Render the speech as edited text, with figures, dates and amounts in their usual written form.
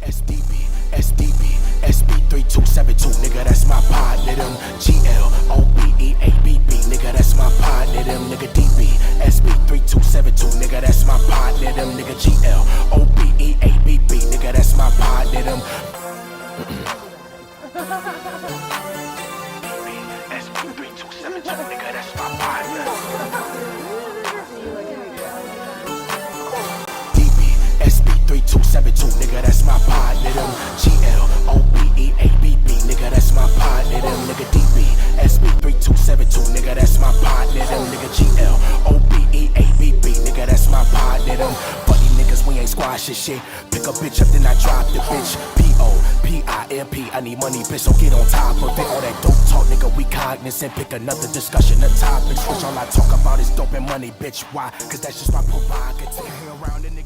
SDB, SDB, SB3272, nigga, that's my partner, them. GLOBEABB, nigga, that's my partner, them. Nigga, DB, SB3272, nigga, that's my partner, them. Nigga, GLOBEABB, nigga, that's my partner, them. SB3272, nigga, that's my partner. SB3272, nigga, that's my partner, them. GLOBEABB, nigga, that's my partner, them. Nigga, DB, SB3272, nigga, that's my partner, them. Nigga, GLOBEABB, nigga, that's my partner, them. Funny niggas, we ain't squashing shit. Pick a bitch up, then I drop the bitch. POPIMP, I need money, bitch, so get on top of it. All that dope talk, nigga, we cognizant. Pick another discussion of topics, which all I talk about is dope and money, bitch. Why? Cause that's just my prerogative. Hang around the nigga.